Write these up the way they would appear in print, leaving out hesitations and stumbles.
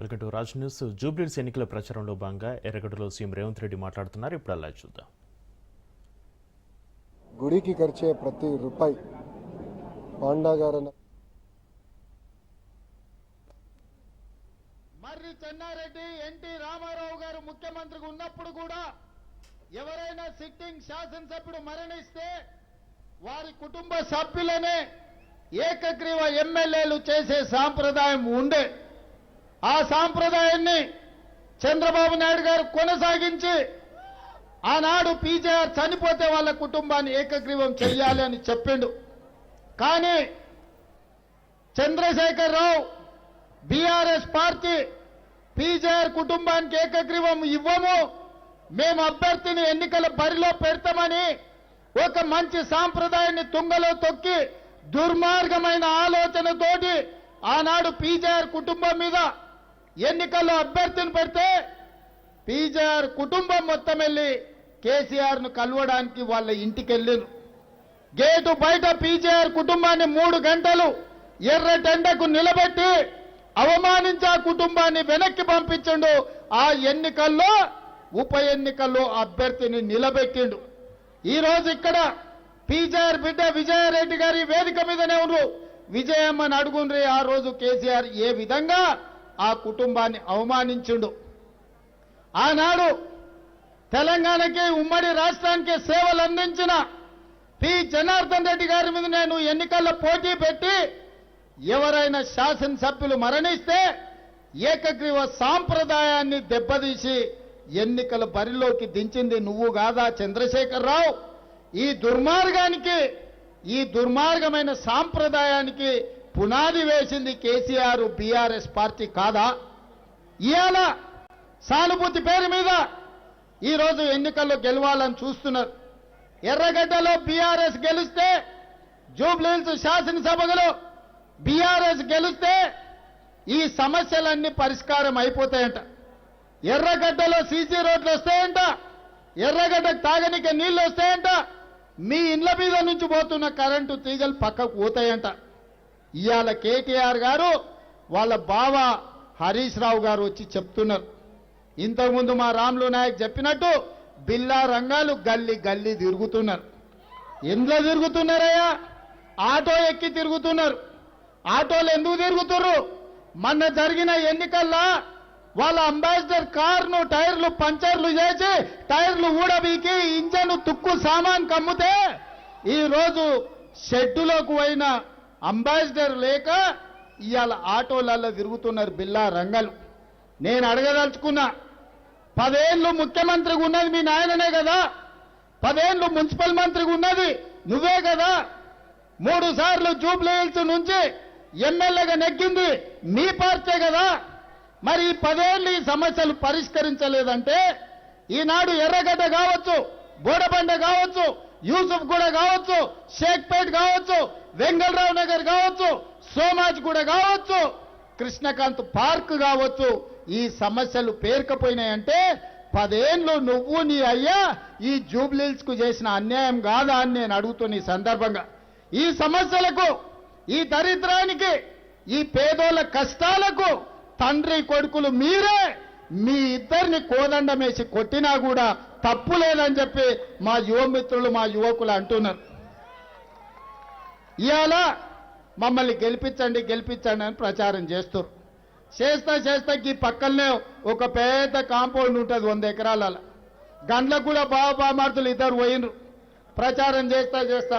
Welcome to Raj news. Jubilee Hills ఎన్నికల ప్రచారంలో భాగంగా ఎర్రగడ్డలో సీఎం రేవంత్ రెడ్డి మాట్లాడుతున్నారు. ఇప్పుడు అలా చూద్దాం. గుడికి ఖర్చే ప్రతి రూపాయి పాండా గారు మర్రి చెన్నారెడ్డి ఎన్టీ రామారావు గారు ముఖ్యమంత్రిగా ఉన్నప్పుడు కూడా ఎవరైనా సిట్టింగ్ శాసనసభ్యుడు మరణిస్తే వారి కుటుంబ సభ్యులనే ఏకగ్రీవ ఎమ్మెల్యేలు చేసే సాంప్రదాయం ఉండే. ఆ సాంప్రదాయాన్ని చంద్రబాబు నాయుడు గారు కొనసాగించి ఆనాడు పీజేఆర్ చనిపోతే వాళ్ళ కుటుంబాన్ని ఏకగ్రీవం చెయ్యాలి అని చెప్పిండు. కానీ చంద్రశేఖర్ రావు బీఆర్ఎస్ పార్టీ పీజేఆర్ కుటుంబానికి ఏకగ్రీవం ఇవ్వము, మేము అభ్యర్థిని ఎన్నికల బరిలో పెడతామని ఒక మంచి సాంప్రదాయాన్ని తుంగలో తొక్కి దుర్మార్గమైన ఆలోచనతోటి ఆనాడు పీజేఆర్ కుటుంబం మీద ఎన్నికల్లో అభ్యర్థిని పెడితే పీజేఆర్ కుటుంబం మొత్తం వెళ్ళి కేసీఆర్ ను కలవడానికి వాళ్ళ ఇంటికి వెళ్ళారు. గేటు బయట పీజేఆర్ కుటుంబాన్ని 3 గంటలు ఎర్రటెండకు నిలబెట్టి అవమానించి ఆ కుటుంబాన్ని వెనక్కి పంపించిండు. ఆ ఎన్నికల్లో ఉప ఎన్నికల్లో అభ్యర్థిని నిలబెట్టిండు. ఈ రోజు ఇక్కడ పీజేఆర్ బిడ్డ విజయారెడ్డి గారి వేదిక మీదనే ఉన్నారు. విజయమ్మని అడుగుండ్రి ఆ రోజు కేసీఆర్ ఏ విధంగా ఆ కుటుంబాన్ని అవమానించిండు. ఆనాడు తెలంగాణకి ఉమ్మడి రాష్ట్రానికి సేవలు అందించిన పి జనార్దన్ రెడ్డి గారి మీద నేను ఎన్నికల్లో పోటీ పెట్టి ఎవరైనా శాసనసభ్యులు మరణిస్తే ఏకగ్రీవ సాంప్రదాయాన్ని దెబ్బతీసి ఎన్నికల బరిలోకి దించింది నువ్వు కాదా చంద్రశేఖర్ రావు? ఈ దుర్మార్గానికి, ఈ దుర్మార్గమైన సాంప్రదాయానికి పునాది వేసింది కేసీఆర్ బీఆర్ఎస్ పార్టీ కాదా? ఇవాళ సానుభూతి పేరు మీద ఈరోజు ఎన్నికల్లో గెలవాలని చూస్తున్నారు. ఎర్రగడ్డలో బీఆర్ఎస్ గెలిస్తే, జూబ్లీహిల్స్ శాసనసభలో బీఆర్ఎస్ గెలిస్తే ఈ సమస్యలన్నీ పరిష్కారం అయిపోతాయంట. ఎర్రగడ్డలో సీసీ రోడ్లు వస్తాయంట, ఎర్రగడ్డకు తాగనికే నీళ్లు వస్తాయంట, మీ ఇండ్ల మీద నుంచి పోతున్న కరెంటు తీగలు పక్కకు పోతాయంట. ఇవాళ కేటీఆర్ గారు వాళ్ళ బావ హరీష్ రావు గారు వచ్చి చెప్తున్నారు. ఇంతకుముందు మా రాములు నాయక్ చెప్పినట్టు బిల్లా రంగాలు గల్లీ గల్లీ తిరుగుతున్నారు. ఎందులో తిరుగుతున్నారయ్యా? ఆటో ఎక్కి తిరుగుతున్నారు. ఆటోలు ఎందుకు తిరుగుతున్నారు? మొన్న జరిగిన ఎన్నికల్లో వాళ్ళ అంబాసిడర్ కారును టైర్లు పంచర్లు చేసి టైర్లు ఊడబీకి ఇంజన్ తుక్కు సామాన్ కమ్ముతే ఈరోజు షెడ్డులోకి పోయిన అంబాసిడర్ లేక ఇవాళ ఆటోలలో తిరుగుతున్నారు బిల్లా రంగాలు. నేను అడగదలుచుకున్నా, 10 ఏళ్ళు ముఖ్యమంత్రిగా ఉన్నది మీ నాయననే కదా, 10 ఏళ్ళు మున్సిపల్ మంత్రిగా ఉన్నది నువ్వే కదా, 3 సార్లు జూబ్లీహిల్స్ నుంచి ఎమ్మెల్యేగా నెగ్గింది మీ పార్టీ కదా. మరి ఈ 10 ఏళ్ళు ఈ సమస్యలు పరిష్కరించలేదంటే ఈనాడు ఎర్రగడ్డ కావచ్చు, బోడబండ కావచ్చు, యూసుఫ్ గూడ కావచ్చు, షేక్పేట్ కావచ్చు, వెంగళరావు నగర్ కావచ్చు, సోమాజ్ గూడ కావచ్చు, కృష్ణకాంత్ పార్క్ కావచ్చు, ఈ సమస్యలు పేరుకపోయినాయంటే 10 ఏళ్ళు నువ్వు నీ అయ్యా ఈ జూబ్లీహిల్స్ కు చేసిన అన్యాయం కాదా అని నేను అడుగుతున్న ఈ సందర్భంగా. ఈ సమస్యలకు, ఈ దరిద్రానికి, ఈ పేదోళ్ళ కష్టాలకు తండ్రి కొడుకులు మీరే, మీ ఇద్దరిని కోదండమేసి కొట్టినా కూడా తప్పు లేదని చెప్పి మా యువమిత్రులు, మా యువకులు అంటున్నారు. ఇవాళ మమ్మల్ని గెలిపించండి గెలిపించండి అని ప్రచారం చేస్తారు. చేస్తా ఈ పక్కనే ఒక పెద్ద కాంపౌండ్ ఉంటుంది 100 ఎకరాల. గండ్లకు కూడా బామార్తులు ఇద్దరు పోయినరు. ప్రచారం చేస్తా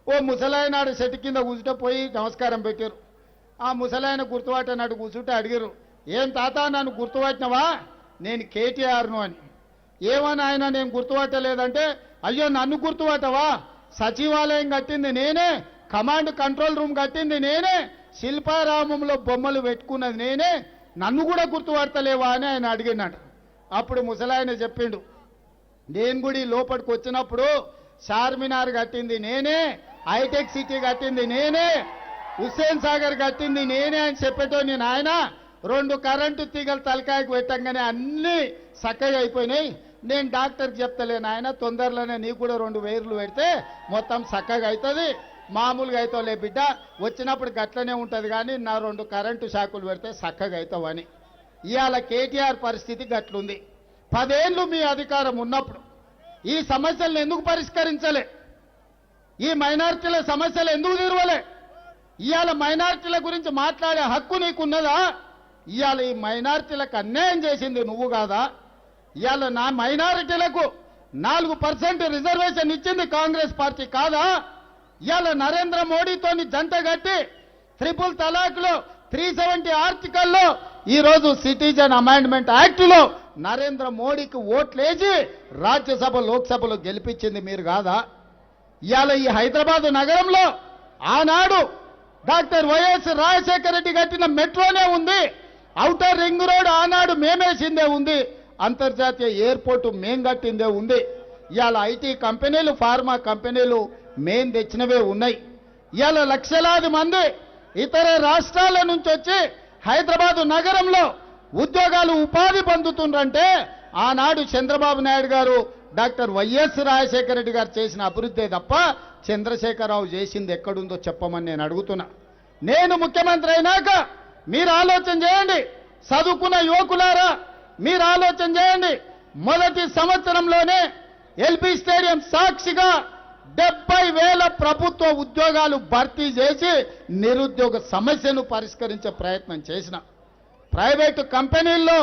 ఓ ముసలాయనాడు చెట్టు కింద కూర్చుంటే పోయి నమస్కారం పెట్టారు. ఆ ముసలాయన గుర్తుపట్టనాడు కూర్చుంటే అడిగారు, ఏం తాత నన్ను గుర్తుపట్టినవా? నేను కేటీఆర్ను అని. ఏమని ఆయన నేను గుర్తుపట్టలేదంటే, అయ్యో నన్ను గుర్తుపట్టవా? సచివాలయం కట్టింది నేనే, కమాండ్ కంట్రోల్ రూమ్ కట్టింది నేనే, శిల్పారామంలో బొమ్మలు పెట్టుకున్నది నేనే, నన్ను కూడా గుర్తుపడతలేవా అని ఆయన అడిగినాడు. అప్పుడు ముసలాయన చెప్పిండు, నేను కూడా లోపలికి వచ్చినప్పుడు చార్మినార్ కట్టింది నేనే, హైటెక్ సిటీ కట్టింది నేనే, హుస్సేన్ సాగర్ కట్టింది నేనే అని చెప్పేటో నేను ఆయన 2 కరెంటు తీగలు తలకాయకు పెట్టంగానే అన్నీ చక్కగా అయిపోయినాయి. నేను డాక్టర్కి చెప్తలేను ఆయన, తొందరలోనే నీకు కూడా 2 వైర్లు పెడితే మొత్తం చక్కగా అవుతుంది, మామూలుగా అవుతావులే బిడ్డ, వచ్చినప్పుడు గట్లనే ఉంటుంది కానీ నా 2 కరెంటు షాకులు పెడితే చక్కగా అవుతావని. ఇవాళ కేటీఆర్ పరిస్థితి గట్లుంది. 10 ఏళ్ళు మీ అధికారం ఉన్నప్పుడు ఈ సమస్యలను ఎందుకు పరిష్కరించలే? ఈ మైనారిటీల సమస్యలు ఎందుకు తీరవలే? ఇవాళ మైనారిటీల గురించి మాట్లాడే హక్కు నీకున్నదా? ఇవాళ ఈ మైనారిటీలకు అన్యాయం చేసింది నువ్వు కాదా? ఇవాళ నా మైనారిటీలకు 4% రిజర్వేషన్ ఇచ్చింది కాంగ్రెస్ పార్టీ కాదా? ఇవాళ నరేంద్ర మోడీతోని జంట కట్టి 3 తలాక్లో 370 ఆర్టికల్లో ఈరోజు సిటిజన్ అమెండ్మెంట్ యాక్ట్లో నరేంద్ర మోడీకి ఓట్లేసి రాజ్యసభ లోక్సభలో గెలిపించింది మీరు కాదా? ఇవాళ ఈ హైదరాబాద్ నగరంలో ఆనాడు డాక్టర్ వైఎస్ రాజశేఖర రెడ్డి కట్టిన మెట్రోనే ఉంది. ఔటర్ రింగ్ రోడ్ ఆనాడు మేమేసిందే ఉంది. అంతర్జాతీయ ఎయిర్పోర్టు మేం కట్టిందే ఉంది. ఇవాళ ఐటీ కంపెనీలు, ఫార్మా కంపెనీలు మేం తెచ్చినవే ఉన్నాయి. ఇవాళ లక్షలాది మంది ఇతర రాష్ట్రాల నుంచి వచ్చి హైదరాబాదు నగరంలో ఉద్యోగాలు, ఉపాధి పొందుతుండ్రంటే ఆనాడు చంద్రబాబు నాయుడు గారు, డాక్టర్ వైఎస్ రాజశేఖర రెడ్డి గారు చేసిన అభివృద్ధే తప్ప చంద్రశేఖరరావు చేసింది ఎక్కడుందో చెప్పమని నేను అడుగుతున్నా. నేను ముఖ్యమంత్రి అయినాక మీరు ఆలోచన చేయండి. చదువుకున్న యువకులారా మీరు ఆలోచన చేయండి. మొదటి సంవత్సరంలోనే ఎల్బీ స్టేడియం సాక్షిగా 70,000 ప్రభుత్వ ఉద్యోగాలు భర్తీ చేసి నిరుద్యోగ సమస్యను పరిష్కరించే ప్రయత్నం చేసిన. ప్రైవేటు కంపెనీల్లో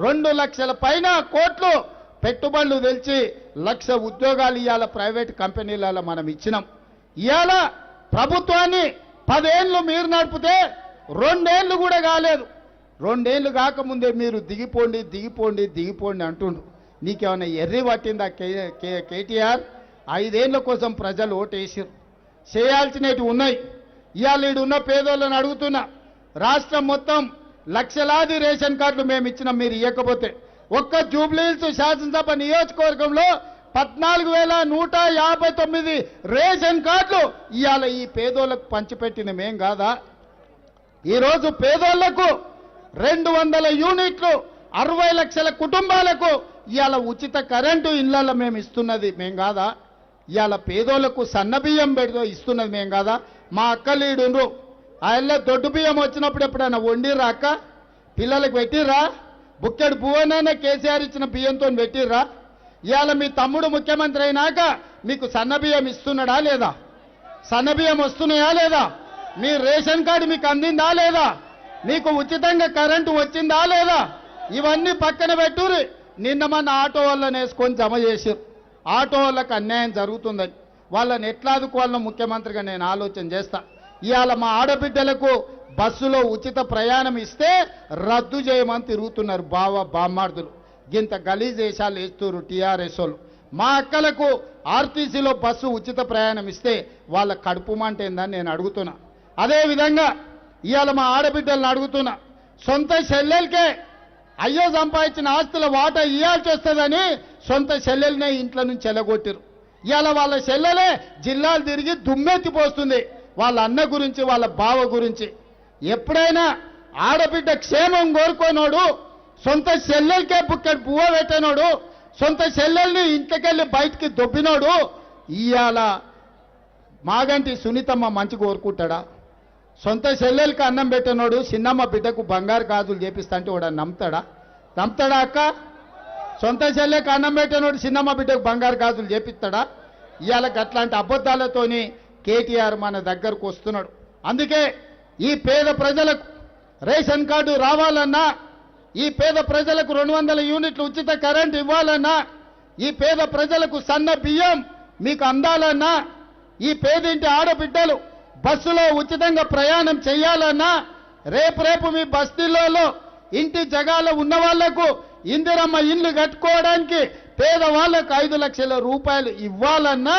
2 లక్షల పైన కోట్లు పెట్టుబడులు తెచ్చి 1,00,000 ఉద్యోగాలు ఇవాళ ప్రైవేటు కంపెనీలలో మనం ఇచ్చినాం. ఇవాళ ప్రభుత్వాన్ని 10 ఏళ్ళు మీరు నడిపితే 2 ఏళ్ళు కూడా కాలేదు. 2 ఏళ్ళు కాకముందే మీరు దిగిపోండి దిగిపోండి దిగిపోండి అంటుండ్రు. నీకేమైనా ఎర్రి పట్టిందా కేటీఆర్? 5 ఏళ్ల కోసం ప్రజలు ఓటేసారు. చేయాల్సినవి ఉన్నాయి. ఇవాళ ఉన్న పేదోళ్ళని అడుగుతున్నా. రాష్ట్రం మొత్తం లక్షలాది రేషన్ కార్డులు మేము ఇచ్చినాం, మీరు ఇవ్వకపోతే. ఒక్క జూబ్లీహిల్స్ శాసనసభ నియోజకవర్గంలో 14,159 రేషన్ కార్డులు ఇవాళ ఈ పేదోళ్లకు పంచిపెట్టిన మేం కాదా? ఈరోజు పేదోళ్లకు 200 యూనిట్లు 60 లక్షల కుటుంబాలకు ఇవాళ ఉచిత కరెంటు ఇళ్లలో మేము ఇస్తున్నది మేం కాదా? ఇవాళ పేదోళ్లకు సన్నబియ్యం పెడుతూ ఇస్తున్నది మేం కాదా? మా అక్కలీడుండ్రు, ఆ ఇళ్ళ దొడ్డు బియ్యం వచ్చినప్పుడు ఎప్పుడైనా వండిర్రా అక్క? పిల్లలకు పెట్టిర్రా? బుక్కెడు పువ్వనైనా కేసీఆర్ ఇచ్చిన బియ్యంతో పెట్టిర్రా? ఇవాళ మీ తమ్ముడు ముఖ్యమంత్రి అయినాక మీకు సన్నబియ్యం ఇస్తున్నాడా లేదా? సన్నబియ్యం వస్తున్నాయా లేదా? మీ రేషన్ కార్డు మీకు అందిందా లేదా? మీకు ఉచితంగా కరెంటు వచ్చిందా లేదా? ఇవన్నీ పక్కన పెట్టుర్రి. నిన్న మన ఆటో వాళ్ళని వేసుకొని జమ చేసారు. ఆటో వాళ్ళకి అన్యాయం జరుగుతుందని వాళ్ళని ఎట్లా ఆదుకోవాలనో ముఖ్యమంత్రిగా నేను ఆలోచన చేస్తా. ఇవాళ మా ఆడబిడ్డలకు బస్సులో ఉచిత ప్రయాణం ఇస్తే రద్దు చేయమని తిరుగుతున్నారు బామ్మార్దులు. గింత గలీజ్ దేశాలు వేస్తున్నారు టీఆర్ఎస్ వాళ్ళు. మా అక్కలకు ఆర్టీసీలో బస్సు ఉచిత ప్రయాణం ఇస్తే వాళ్ళ కడుపు మంట ఏందని నేను అడుగుతున్నా. అదేవిధంగా ఇవాళ మా ఆడబిడ్డలను అడుగుతున్నా. సొంత చెల్లెలకే అయ్యో సంపాదించిన ఆస్తుల వాటా ఇవ్వాల్సి వస్తుందని సొంత చెల్లెలనే ఇంట్లో నుంచి ఎలగొట్టిరు. ఇవాళ వాళ్ళ చెల్లెలే జిల్లాలు తిరిగి దుమ్మెత్తిపోస్తుంది వాళ్ళ అన్న గురించి, వాళ్ళ బావ గురించి. ఎప్పుడైనా ఆడబిడ్డ క్షేమం కోరుకోనోడు, సొంత చెల్లెలకే బుక్కెడు పువ్వ పెట్టినోడు, సొంత చెల్లెల్ని ఇంట్లోకెళ్ళి బయటికి దొబ్బినోడు ఇవాళ మాగంటి సునీతమ్మ మంచి కోరుకుంటాడా? సొంత చెల్లెలకి అన్నం పెట్టినోడు చిన్నమ్మ బిడ్డకు బంగారు గాజులు చేపిస్తా అంటే వాడు నమ్ముతాడా? నమ్ముతాడా అక్క? సొంత చెల్లెకి అన్నం పెట్టినోడు చిన్నమ్మ బిడ్డకు బంగారు గాజులు చేపిస్తాడా? ఇవాళ అట్లాంటి అబద్ధాలతోని కేటీఆర్ మన దగ్గరకు వస్తున్నాడు. అందుకే ఈ పేద ప్రజలకు రేషన్ కార్డు రావాలన్నా, ఈ పేద ప్రజలకు 200 యూనిట్లు ఉచిత కరెంట్ ఇవ్వాలన్నా, ఈ పేద ప్రజలకు సన్న బియ్యం మీకు అందాలన్నా, ఈ పేదింటి ఆడబిడ్డలు బస్సులో ఉచితంగా ప్రయాణం చేయాలన్నా, రేపు మీ బస్తీలలో ఇంటి జగాలో ఉన్న వాళ్లకు ఇందిరమ్మ ఇల్లు కట్టుకోవడానికి పేదవాళ్లకు 5 లక్షల రూపాయలు ఇవ్వాలన్నా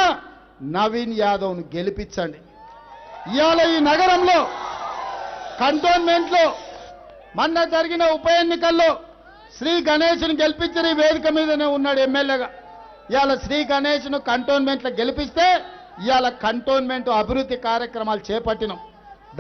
నవీన్ యాదవ్ను గెలిపించండి. ఇవాళ ఈ నగరంలో కంటోన్మెంట్లో మొన్న జరిగిన ఉప ఎన్నికల్లో శ్రీ గణేష్ను గెలిపించిన ఈ వేదిక మీదనే ఉన్నాడు ఎమ్మెల్యేగా. ఇవాళ శ్రీ గణేష్ను కంటోన్మెంట్లో గెలిపిస్తే ఇవాళ కంటోన్మెంట్ అభివృద్ధి కార్యక్రమాలు చేపట్టినాం.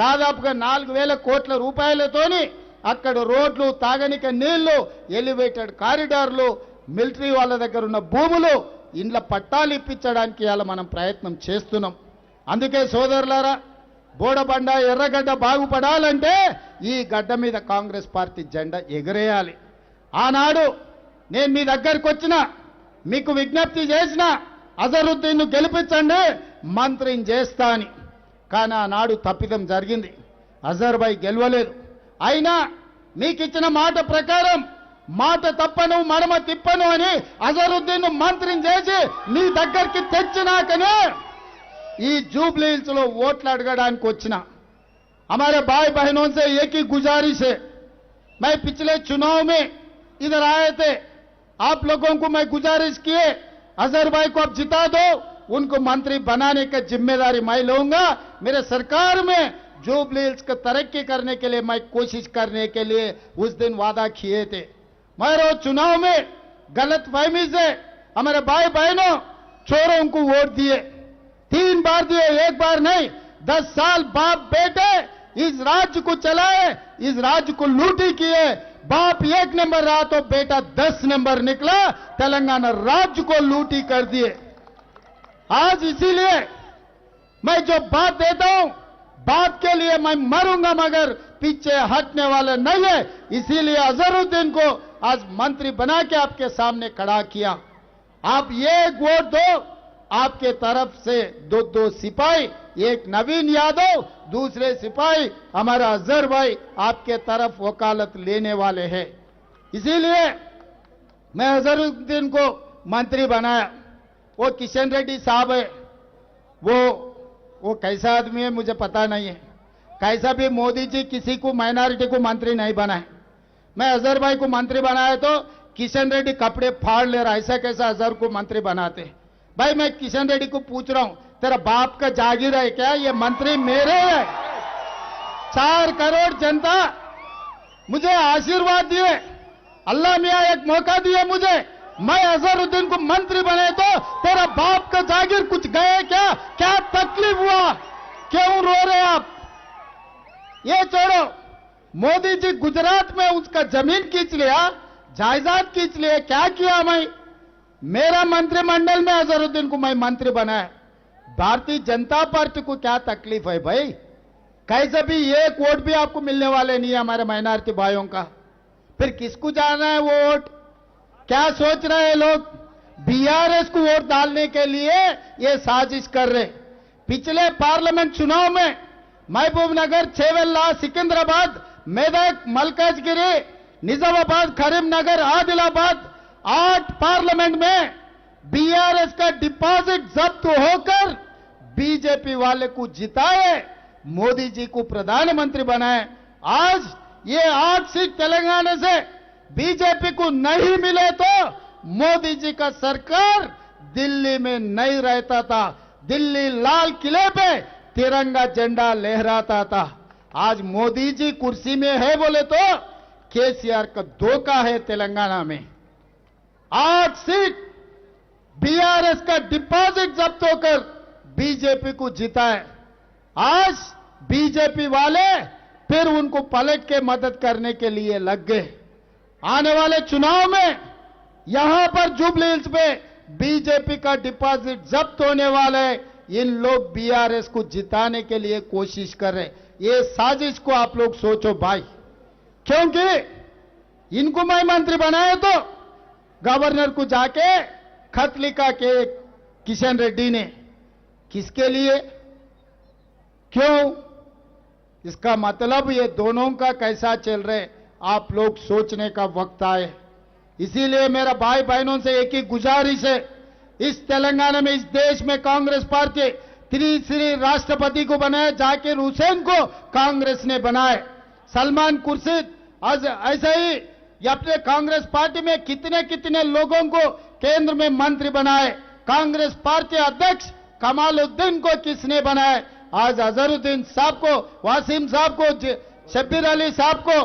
దాదాపుగా 4,000 కోట్ల రూపాయలతోని అక్కడ రోడ్లు, తాగనిక నీళ్లు, ఎలివేటెడ్ కారిడార్లు, మిలిటరీ వాళ్ళ దగ్గర ఉన్న భూములు, ఇండ్ల పట్టాలు ఇప్పించడానికి ఇవాళ మనం ప్రయత్నం చేస్తున్నాం. అందుకే సోదరులారా, బోడబండ ఎర్రగడ్డ బాగుపడాలంటే ఈ గడ్డ మీద కాంగ్రెస్ పార్టీ జెండా ఎగరేయాలి. ఆనాడు నేను మీ దగ్గరికి వచ్చిన మీకు విజ్ఞప్తి చేసిన అజరుద్దీన్ను గెలిపించండి మంత్రిని చేస్తా అని. కానీ ఆనాడు తప్పిదం జరిగింది, అజర్బాయ్ గెలవలేదు. అయినా మీకు ఇచ్చిన మాట ప్రకారం మాట తప్పను మడమ తిప్పను అని అజరుద్దీన్ మంత్రిని చేసి నీ దగ్గరికి తెచ్చినాకనే ఈ జూబ్ली हिल्स లో ఓట్లు అడగడానికి వచ్చిన. हमारे भाई बहनों से एक ही गुजारिश है, मैं पिछले चुनाव में इधर आए थे, आप लोगों को मैं गुजारिश किए अजहर भाई को अब जिता दो, उनको मंत्री बनाने की जिम्मेदारी मैं लूंगा. मेरे सरकार में जूबली हिल्स को तरक्की करने के लिए मैं कोशिश करने के लिए उस दिन वादा किए थे. मगर चुनाव में गलत फहमी से हमारे भाई बहनों चोरों को वोट दिए, 3 बार दिए, 1 बार नहीं. 10 साल बाप बेटे इस राज्य को चलाए, इस राज्य को लूटी किए. बाप 1 नंबर रहा तो बेटा 10 नंबर निकला, तेलंगाना राज्य को लूटी कर दिए. आज इसीलिए मैं जो बात देता हूं, बात के लिए मैं मरूंगा मगर पीछे हटने वाले नहीं है. इसीलिए अजहरुद्दीन को आज मंत्री बना के आपके सामने खड़ा किया. आप ये वोट दो, आपके तरफ से 2 सिपाही, एक नवीन यादव, दूसरे सिपाही हमारा अजहर भाई आपके तरफ वकालत लेने वाले हैं. इसीलिए मैं अजहरुद्दीन को मंत्री बनाया. वो किशन रेड्डी साहब है, वो कैसा आदमी है मुझे पता नहीं है. कैसा भी मोदी जी किसी को माइनॉरिटी को मंत्री नहीं बनाए. मैं अजहर भाई को मंत्री बनाया तो किशन रेड्डी कपड़े फाड़ ले रहा, ऐसा कैसा अजहर को मंत्री बनाते. भाई मैं किशन रेड्डी को पूछ रहा हूं, तेरा बाप का जागीर है क्या? ये मंत्री मेरे है. 4 करोड़ जनता मुझे आशीर्वाद दिए, अल्लाह मियां एक मौका दिए मुझे, मैं अजहरुद्दीन को मंत्री बने तो तेरा बाप का जागीर कुछ गए क्या? क्या तकलीफ हुआ? क्यों रो रहे आप? ये छोड़ो, मोदी जी गुजरात में उसका जमीन खींच लिया, जायदाद खींच लिया, क्या किया? मैं मेरा मंत्रिमंडल में अजहरुद्दीन को मैं मंत्री बनाया. भारतीय जनता पार्टी को क्या तकलीफ है भाई? कैसे भी 1 वोट भी आपको मिलने वाले नहीं है हमारे माइनॉरिटी भाइयों का. फिर किसको जाना है वो वोट? क्या सोच रहे हैं लोग? बीआरएस को वोट डालने के लिए ये साजिश कर रहे. पिछले पार्लियामेंट चुनाव में महबूबनगर, छेवेल्ला, सिकंदराबाद, मेदक, मलकाजगिरी, निजामाबाद, करीमनगर, आदिलाबाद 8 पार्लियामेंट में बीआरएस का डिपॉजिट जब्त होकर बीजेपी वाले को जिताए, मोदी जी को प्रधानमंत्री बनाए. आज ये 8 सीट तेलंगाना से बीजेपी को नहीं मिले तो मोदी जी का सरकार दिल्ली में नहीं रहता था, दिल्ली लाल किले पे तिरंगा झंडा लहराता था. आज मोदी जी कुर्सी में है बोले तो केसीआर का धोखा है. तेलंगाना में 8 सीट बीआरएस का डिपॉजिट जब्त होकर बीजेपी को जिताए. आज बीजेपी वाले फिर उनको पलट के मदद करने के लिए लग गए. आने वाले चुनाव में यहां पर जुबली हिल्स पे बीजेपी का डिपॉजिट जब्त होने वाला है. इन लोग बीआरएस को जिताने के लिए कोशिश कर रहे. ये साजिश को आप लोग सोचो भाई, क्योंकि इनको मैं मंत्री बनाया तो गवर्नर को जाके खत लिखा के किशन रेड्डी ने, किसके लिए, क्यों? इसका मतलब ये दोनों का कैसा चल रहे आप लोग सोचने का वक्त आए. इसीलिए मेरा भाई बहनों से एक ही गुजारिश है, इस तेलंगाना में, इस देश में कांग्रेस पार्टी तीसरी राष्ट्रपति को बनाए, जाकिर हुसैन को कांग्रेस ने बनाए, सलमान खुर्शीद आज ऐसे ही अपने कांग्रेस पार्टी में कितने कितने लोगों को केंद्र में मंत्री बनाए. कांग्रेस पार्टी अध्यक्ष कमालुद्दीन को किसने बनाए? आज अजहरुद्दीन साहब को, वासिम साहब को, शब्बीर अली साहब को,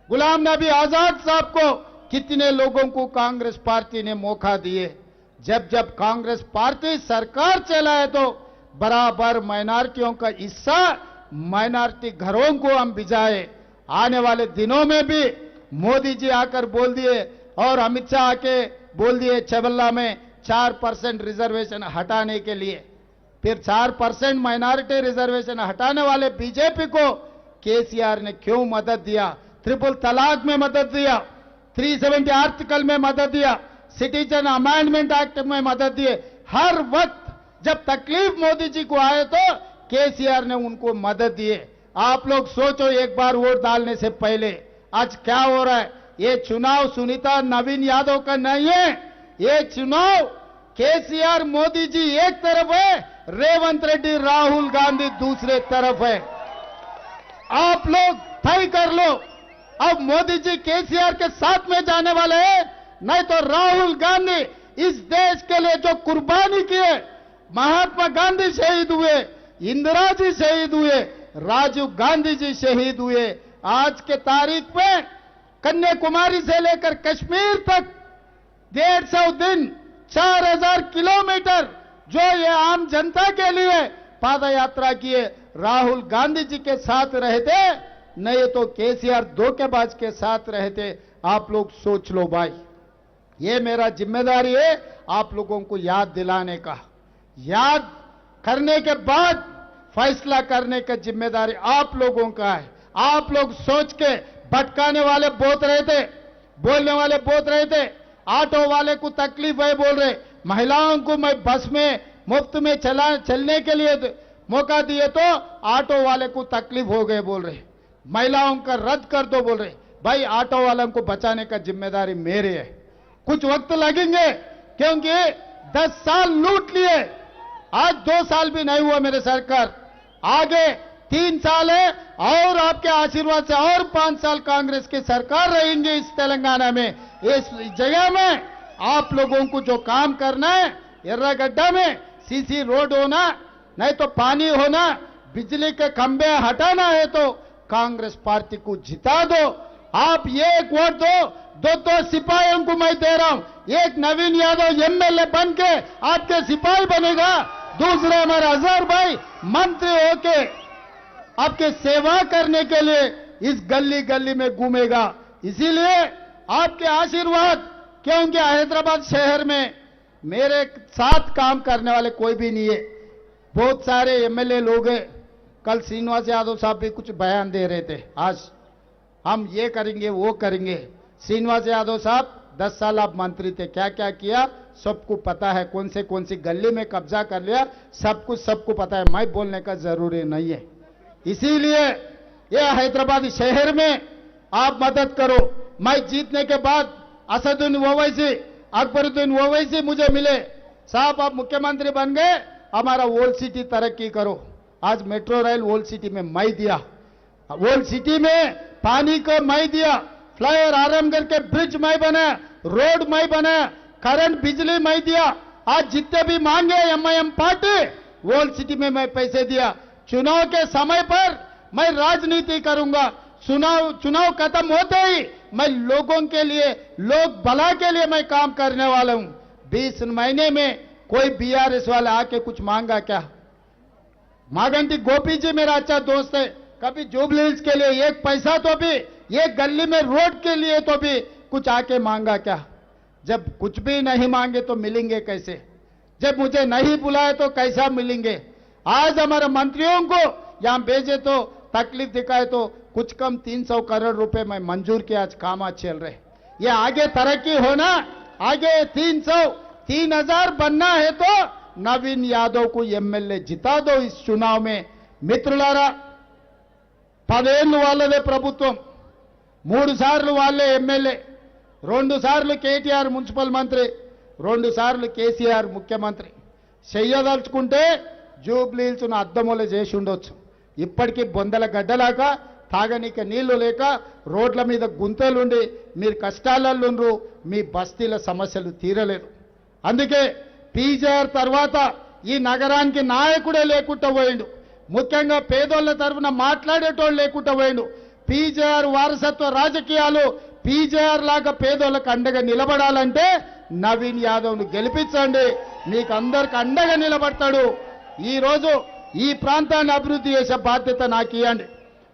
गुलाम नबी आजाद साहब को, कितने लोगों को कांग्रेस पार्टी ने मौका दिए. जब जब कांग्रेस पार्टी सरकार चलाए तो बराबर माइनॉरिटियों का हिस्सा माइनॉरिटी घरों को हम भिजाए. आने वाले दिनों में भी मोदी जी आकर बोल दिए और अमित शाह आके बोल दिए छेवेल्ला में 4% रिजर्वेशन हटाने के लिए. फिर 4% माइनॉरिटी रिजर्वेशन हटाने वाले बीजेपी को केसीआर ने क्यों मदद दिया? ट्रिपल तलाक में मदद दिया, 370 आर्टिकल में मदद दिया, सिटीजन अमेंडमेंट एक्ट में मदद दिए। हर वक्त जब तकलीफ मोदी जी को आए तो केसीआर ने उनको मदद दिए। आप लोग सोचो एक बार वोट डालने से पहले आज क्या हो रहा है। ये चुनाव सुनीता नवीन यादव का नहीं है, ये चुनाव केसीआर मोदी जी एक तरफ है, रेवंत रेड्डी राहुल गांधी दूसरे तरफ है। आप लोग तय कर लो, अब मोदी जी केसीआर के साथ में जाने वाले हैं, नहीं तो राहुल गांधी इस देश के लिए जो कुर्बानी किए, महात्मा गांधी शहीद हुए, इंदिरा जी शहीद हुए, राजीव गांधी जी शहीद हुए। आज के तारीख में कन्याकुमारी से लेकर कश्मीर तक 150 दिन 4000 किलोमीटर जो ये आम जनता के लिए पाद यात्रा किए, राहुल गांधी जी के साथ रहते, नहीं तो केसीआर धोखेबाज के साथ रहते। आप लोग सोच लो भाई, ये मेरा जिम्मेदारी है आप लोगों को याद दिलाने का। याद करने के बाद फैसला करने का जिम्मेदारी आप लोगों का है। आप लोग सोच के भटकाने वाले बहुत रहते, बोलने वाले बहुत रहते, ऑटो वाले को तकलीफ है बोल रहे, महिलाओं को मैं बस में मुफ्त में चलने के लिए मौका दिए तो ऑटो वाले को तकलीफ हो गए बोल रहे, महिलाओं का रद्द कर दो बोल रहे। भाई ऑटो वालों को बचाने का जिम्मेदारी मेरी है। कुछ वक्त लगेंगे क्योंकि 10 साल लूट लिए, आज 2 साल भी नहीं हुआ मेरे सरकार, आगे 3 साल है और आपके आशीर्वाद से और 5 साल कांग्रेस की सरकार रहेंगे इस तेलंगाना में। इस जगह में आप लोगों को जो काम करना है, एर्रागड्डा में सीसी रोड होना, नहीं तो पानी होना, बिजली के खंभे हटाना है तो कांग्रेस पार्टी को जिता दो। आप एक वोट दो, 2 सिपाहियों को मैं दे रहा हूं, एक नवीन यादव एमएलए बन के आपके सिपाही बनेगा, दूसरे हमारे अजहर भाई मंत्री होके आपके सेवा करने के लिए इस गली गली में घूमेगा। इसीलिए आपके आशीर्वाद, क्योंकि हैदराबाद शहर में मेरे साथ काम करने वाले कोई भी नहीं है, बहुत सारे एमएलए लोग हैं। कल श्रीनिवास यादव साहब भी कुछ बयान दे रहे थे, आज हम ये करेंगे वो करेंगे। श्रीनिवास यादव साहब 10 साल आप मंत्री थे, क्या क्या किया सबको पता है, कौन सी गली में कब्जा कर लिया सब कुछ सबको पता है, मैं बोलने का जरूरी नहीं है। इसीलिए ये हैदराबाद शहर में आप मदद करो। मैं जीतने के बाद असदुद्दीन ओवैसी, अकबरुद्दीन ओवैसी मुझे मिले, साहब आप मुख्यमंत्री बन गए, हमारा ओल्ड सिटी तरक्की करो। आज मेट्रो रेल ओल्ड सिटी में मैं दिया, ओल्ड सिटी में पानी को मैं दिया, फ्लाईओवर आरामगढ़ के ब्रिज मैं बना, रोड मैं बना, करंट बिजली मैं दिया। आज जितने भी मांगे एमआईएम पार्टी ओल्ड सिटी में मैं पैसे दिया। चुनाव के समय पर मैं राजनीति करूंगा, चुनाव खत्म होते ही मैं लोगों के लिए, लोग भला के लिए मैं काम करने वाला हूं। 20 महीने में कोई बीआरएस वाला आके कुछ मांगा क्या? मागंटी गोपी जी मेरा अच्छा दोस्त है, कभी जुबली हिल्स के लिए 1 पैसा तो भी, एक गली में रोड के लिए तो भी कुछ आके मांगा क्या? जब कुछ भी नहीं मांगे तो मिलेंगे कैसे? जब मुझे नहीं बुलाए तो कैसा मिलेंगे? आज हमारे मंत्रियों को यहां भेजे तो तकलीफ दिखाए तो कुछ कम 300 करोड़ रुपए में मंजूर किया, आज काम आज चल रहे। ये आगे तरक्की होना, आगे 3000 बनना है तो नवीन यादव को एमएलए जिता दो इस चुनाव में। మిత్రులారా 10 ఏళ్ళు వాళ్ళదే ప్రభుత్వం, 3 సార్లు వాళ్ళే ఎమ్మెల్యే, 2 సార్లు కేటీఆర్ మున్సిపల్ మంత్రి, 2 సార్లు కేసీఆర్ ముఖ్యమంత్రి. చెయ్యదలుచుకుంటే జూబ్లీ హిల్స్ను అద్దములు చేసి ఉండొచ్చు. ఇప్పటికీ బొందల గడ్డలాగా తాగనీక నీళ్లు లేక రోడ్ల మీద గుంతలుండి మీరు కష్టాలలో ఉండ్రు, మీ బస్తీల సమస్యలు తీరలేదు. అందుకే పీజీఆర్ తర్వాత ఈ నగరానికి నాయకుడే లేకుండా పోయిండు, ముఖ్యంగా పేదోళ్ల తరఫున మాట్లాడేటోళ్ళు లేకుండా పోయిండు. పీజీఆర్ వారసత్వ రాజకీయాలు, పీజీఆర్ లాగా పేదోళ్లకు అండగా నిలబడాలంటే నవీన్ యాదవ్ను గెలిపించండి, మీకు అందరికి అండగా నిలబడతాడు. ఈ రోజు ఈ ప్రాంతాన్ని అభివృద్ధి చేసే బాధ్యత నాకు ఇవ్వండి.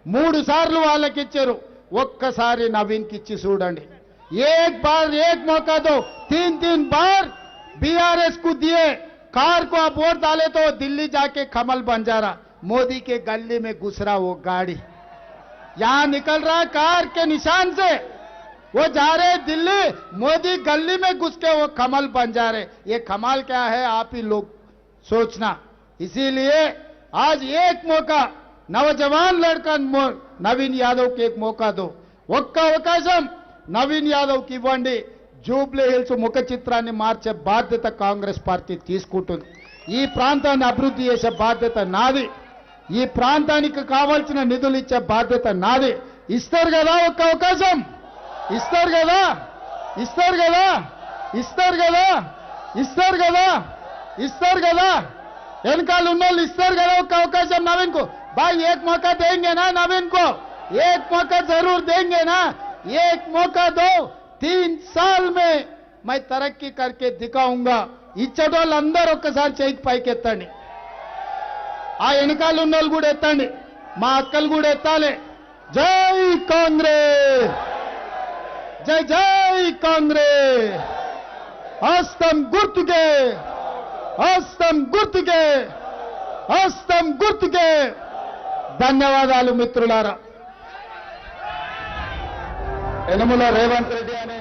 3 సార్లు వాళ్ళకి ఇచ్చారు, ఒక్కసారి నవీన్కి ఇచ్చి చూడండి. एक बार एक मौका दो, 3 बार बीआरएस को दिए, कार को आप वोट डाले तो दिल्ली जाके कमल बंजारा, मोदी के गली में घुस रहा वो गाड़ी, यहां निकल रहा कार के निशान से, वो जा रहे दिल्ली, मोदी गली में घुस के वो कमल बन जा रहे। ये कमाल क्या है आप ही लोग सोचना। इसीलिए आज एक मौका नौजवान लड़का नवीन यादव के एक मौका दो, ఒక్క అవకాశం నవీన్ యాదవ్ కి ఇవ్వండి. జూబ్లీ హిల్స్ ముఖ చిత్రాన్ని మార్చే బాధ్యత కాంగ్రెస్ పార్టీ తీసుకుంటుంది. ఈ ప్రాంతాన్ని అభివృద్ధి చేసే బాధ్యత నాది. ఈ ప్రాంతానికి కావాల్సిన నిధులు ఇచ్చే బాధ్యత నాది. ఇస్తారు కదా ఒక్క అవకాశం, ఇస్తారు కదా, ఇస్తారు కదా, ఇస్తారు కదా, ఇస్తారు కదా, ఇస్తారు కదా, వెనకాల ఉన్న వాళ్ళు ఇస్తారు కదా ఒక్క అవకాశం నవీన్ को। भाई एक मौका देंगे ना नवीन को, एक मौका जरूर देंगे ना, एक मौका दो, 3 साल में मैं तरक्की करके दिखाऊंगा। ఇచ్చటి వాళ్ళందరూ ఒక్కసారి చేయికి పైకి ఎత్తండి, ఆ వెనకాల ఉన్న వాళ్ళు కూడా ఎత్తండి, మా అక్కలు కూడా ఎత్తాలి. జై కాంగ్రెస్, జై జై కాంగ్రెస్, హస్తం గుర్తుకే, హస్తం గుర్తుకే, హస్తం గుర్తుకే. ధన్యవాదాలు మిత్రులారా. యనమల రేవంత్ రెడ్డి అనే